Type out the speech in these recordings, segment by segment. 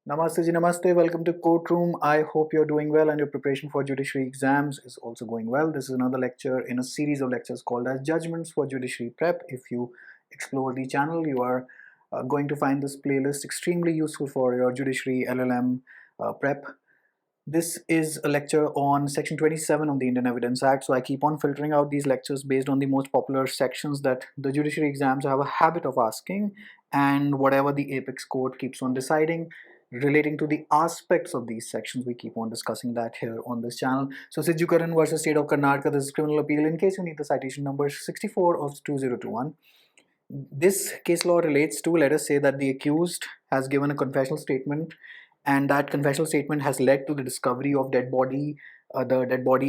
Namaste ji, namaste. Welcome to Courtroom. I hope you're doing well and your preparation for judiciary exams is also going well. This is another lecture in a series of lectures called as Judgments for Judiciary Prep. If you explore the channel, you are going to find this playlist extremely useful for your judiciary LLM prep. This is a lecture on Section 27 of the Indian Evidence Act. So I keep on filtering out these lectures based on the most popular sections that the judiciary exams have a habit of asking, and whatever the apex court keeps on deciding relating to the aspects of these sections, we keep on discussing that here on this channel. So Siju versus State of Karnataka, this is criminal appeal. In case you need the citation number 64 of 2021. This case law relates to, let us say that the accused has given a confessional statement, and that confessional statement has led to the discovery of dead body,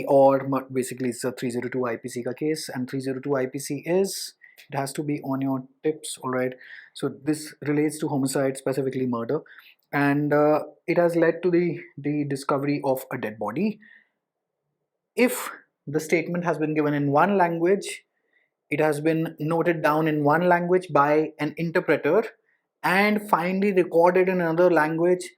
or basically it's a 302 IPC ka case, and 302 IPC is, it has to be on your tips, all right? So this relates to homicide, specifically murder, and it has led to the discovery of a dead body. If the statement has been given in one language, it has been noted down in one language by an interpreter and finally recorded in another language,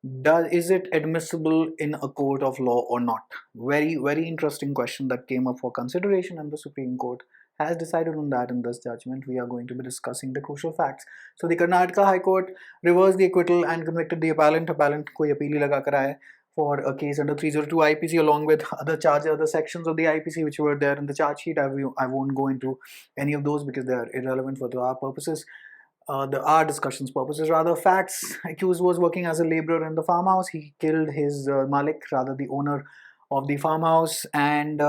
is it admissible in a court of law or not? Very interesting question that came up for consideration, and the Supreme Court has decided on that in this judgment. We are going to be discussing the crucial facts. So the Karnataka High Court reversed the acquittal and convicted the appellant. Appellant ko appeal hi laga kar aaye for a case under 302 IPC along with other sections of the IPC which were there in the charge sheet. I won't go into any of those because they are irrelevant for our purposes. Our discussions purposes. Rather, facts: accused was working as a laborer in the farmhouse. He killed his malik, rather the owner of the farmhouse, and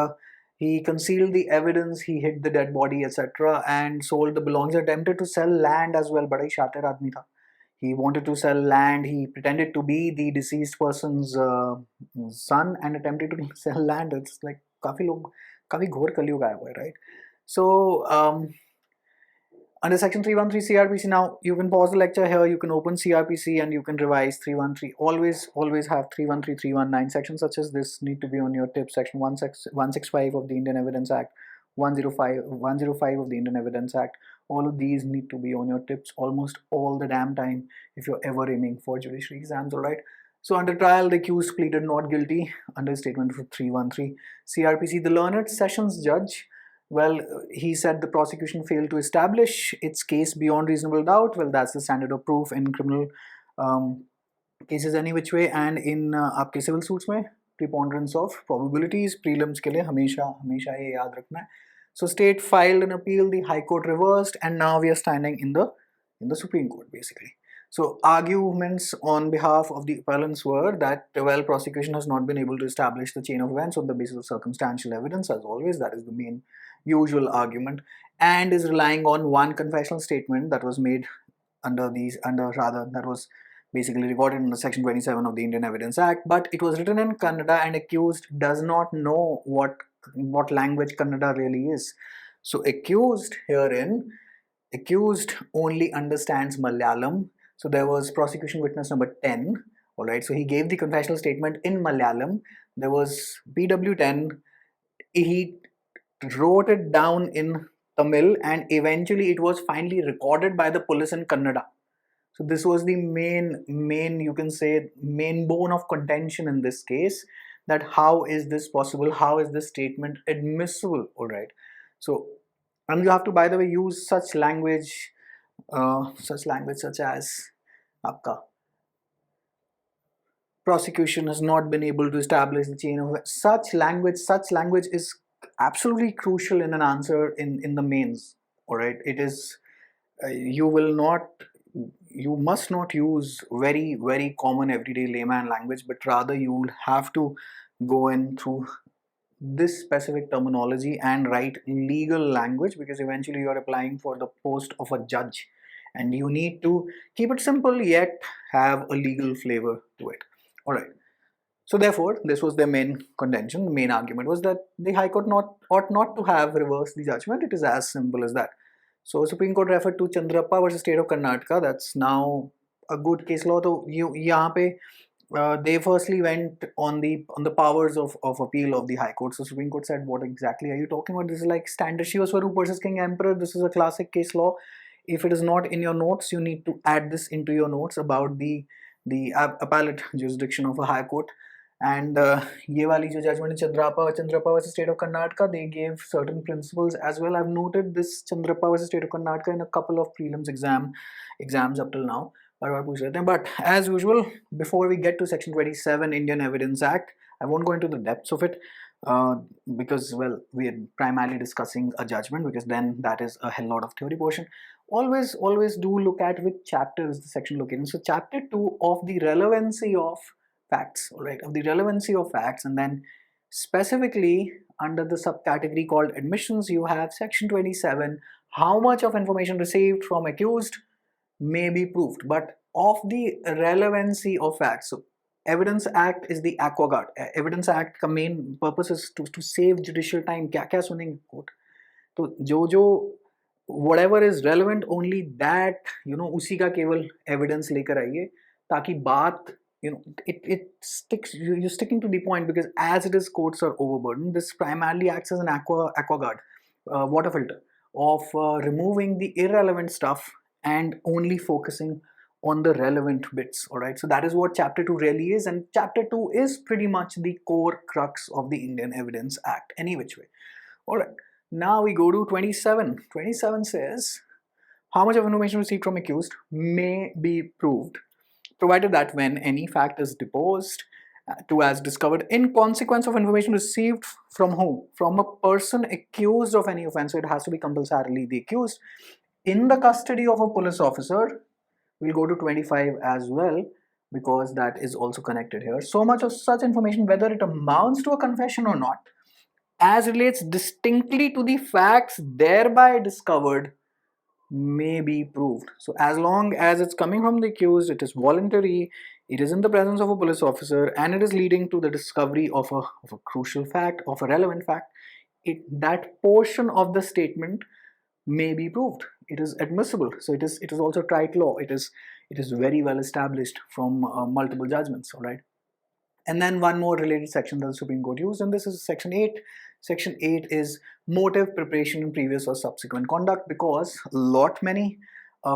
he concealed the evidence. He hid the dead body, etc., and sold the belongings. Attempted to sell land as well. Bada hi shatir aadmi tha. He wanted to sell land. He pretended to be the deceased person's son and attempted to sell land. It's like काफी घोर कलयुग आया हुआ है, right? So under section 313 CRPC, now you can pause the lecture here, you can open CRPC and you can revise 313. Always have 313, 319 sections such as this need to be on your tip. Section 165 of the Indian Evidence Act, 105 of the Indian Evidence Act. All of these need to be on your tips almost all the damn time if you're ever aiming for judiciary exams, alright? So under trial, the accused pleaded not guilty under statement for 313 CRPC. The learned sessions judge, well, he said the prosecution failed to establish its case beyond reasonable doubt. Well, that's the standard of proof in criminal cases any which way, and in आपके civil suits में preponderance of probabilities. Prelims के लिए हमेशा ये याद रखना है. So state filed an appeal, the High Court reversed, and now we are standing in the Supreme Court basically. So arguments on behalf of the appellants were that, well, prosecution has not been able to establish the chain of events on the basis of circumstantial evidence, as always. That is the main usual argument, and is relying on one confessional statement that was made that was basically recorded in the section 27 of the Indian Evidence Act, but it was written in Kannada and accused does not know what language Kannada really is. So accused only understands Malayalam. So there was prosecution witness number 10, alright, so he gave the confessional statement in Malayalam. There was PW10, he wrote it down in Tamil, and eventually it was finally recorded by the police in Kannada. So this was the main you can say main bone of contention in this case, that how is this possible, how is this statement admissible, alright? So, and you have to, by the way, use such language such as आपका prosecution has not been able to establish the chain of such language is absolutely crucial in an answer in the mains, all right? It is you must not use very common everyday layman language, but rather you will have to go in through this specific terminology and write legal language, because eventually you are applying for the post of a judge and you need to keep it simple yet have a legal flavor to it, all right? So therefore, this was their main contention. The main argument was that the High Court ought not to have reversed the judgment. It is as simple as that. So Supreme Court referred to Chandrappa versus State of Karnataka. That's now a good case law. So यहाँ पे they firstly went on the powers of appeal of the High Court. So Supreme Court said, what exactly are you talking about? This is like standard Shiva Swaroop versus King Emperor. This is a classic case law. If it is not in your notes, you need to add this into your notes about the the appellate jurisdiction of a high court. And ye wali jo judgment in Chandrappa versus State of Karnataka, they gave certain principles as well. I've noted this Chandrappa versus State of Karnataka in a couple of prelims exams up till now. But as usual, before we get to Section 27 Indian Evidence Act, I won't go into the depths of it because, well, we are primarily discussing a judgment, because then that is a hell lot of theory portion. Always do look at which chapter is the section located in. So chapter 2 of the relevancy of facts, all right, of the relevancy of facts, and then specifically under the subcategory called admissions, you have section 27, how much of information received from accused may be proved. But of the relevancy of facts, so Evidence Act is the aquaguard. Evidence Act का main purpose is to save judicial time. क्या क्या सुनेंगे court, तो जो whatever is relevant, only that, उसी का केवल evidence लेकर आइए, ताकि बात, it sticks, you're sticking to the point, because as it is courts are overburdened, this primarily acts as an aquaguard, water filter of removing the irrelevant stuff and only focusing on the relevant bits. All right, so that is what chapter 2 really is, and chapter 2 is pretty much the core crux of the Indian Evidence Act any which way. All right, now we go to 27. 27 says how much of information received from accused may be proved, provided that when any fact is deposed to as discovered in consequence of information received from whom? From a person accused of any offense. So it has to be compulsorily the accused in the custody of a police officer. We'll go to 25 as well, because that is also connected here. So much of such information, whether it amounts to a confession or not, as relates distinctly to the facts thereby discovered, may be proved. So as long as it's coming from the accused, it is voluntary, it is in the presence of a police officer, and it is leading to the discovery of a crucial fact, of a relevant fact, that portion of the statement may be proved. It is admissible. So it is also tried law. It is very well established from multiple judgments. All right. And then one more related section that the Supreme Court used, and this is section 8. Section 8 is motive, preparation, and previous or subsequent conduct, because many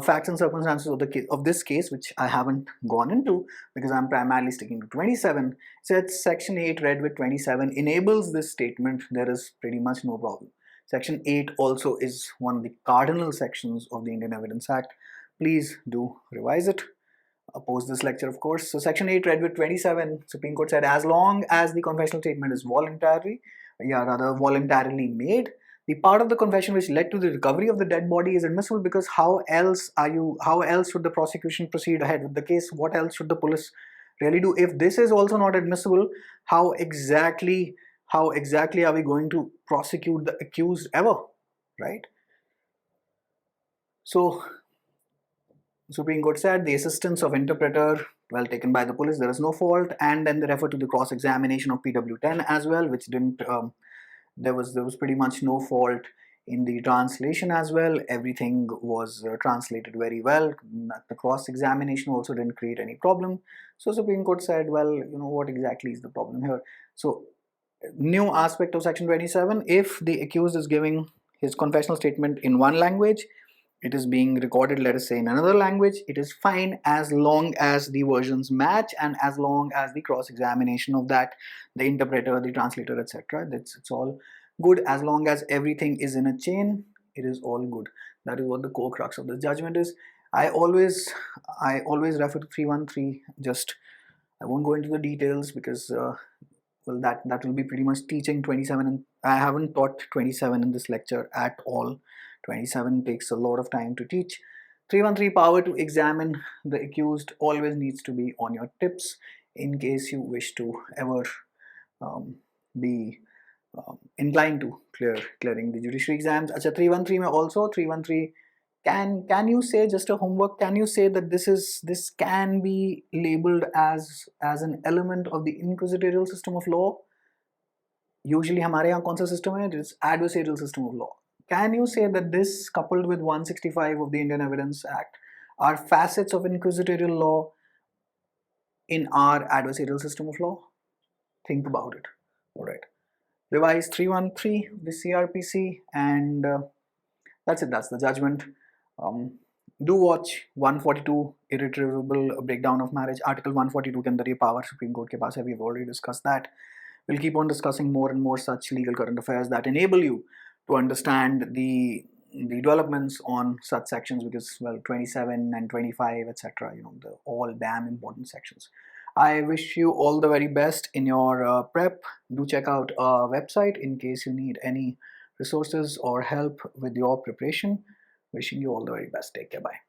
facts and circumstances of this case, which I haven't gone into because I'm primarily sticking to 27, says section 8 read with 27 enables this statement. There is pretty much no problem. Section 8 also is one of the cardinal sections of the Indian Evidence Act. Please do revise it. Post this lecture, of course. So section 8 read with 27, Supreme Court said as long as the confessional statement is voluntarily made, the part of the confession which led to the recovery of the dead body is admissible, because how else should the prosecution proceed ahead with the case? What else should the police really do? If this is also not admissible, how exactly are we going to prosecute the accused ever, right? So Supreme Court said the assistance of interpreter, well, taken by the police, there is no fault, and then they refer to the cross-examination of PW10 as well, which didn't, there was pretty much no fault in the translation as well. Everything was translated very well. The cross-examination also didn't create any problem. So Supreme Court said, well, what exactly is the problem here? So new aspect of section 27, if the accused is giving his confessional statement in one language, it is being recorded, let us say, in another language, it is fine as long as the versions match and as long as the cross-examination of that, the interpreter, the translator, etc., it's all good. As long as everything is in a chain, it is all good. That is what the core crux of the judgment is. I always refer to 313. Just I won't go into the details because well, that will be pretty much teaching 27, and I haven't taught 27 in this lecture at all. 27 takes a lot of time to teach. 313, power to examine the accused, always needs to be on your tips in case you wish to ever be inclined to clearing the judiciary exams. Acha, 313 mein also 313, can you say, just a homework, can you say that this can be labeled as an element of the inquisitorial system of law? Usually हमारे यहाँ कौन सा system है? It is adversarial system of law. Can you say that this, coupled with 165 of the Indian Evidence Act, are facets of inquisitorial law in our adversarial system of law? Think about it. All right. Revise 313, the CRPC, and that's it. That's the judgment. Do watch 142 irretrievable breakdown of marriage. Article 142 के अंदर ये power Supreme Court के पास है. We've already discussed that. We'll keep on discussing more and more such legal current affairs that enable you to understand the developments on such sections, because, well, 27 and 25, etc., the all damn important sections. I wish you all the very best in your prep. Do check out our website in case you need any resources or help with your preparation. Wishing you all the very best. Take care. Bye.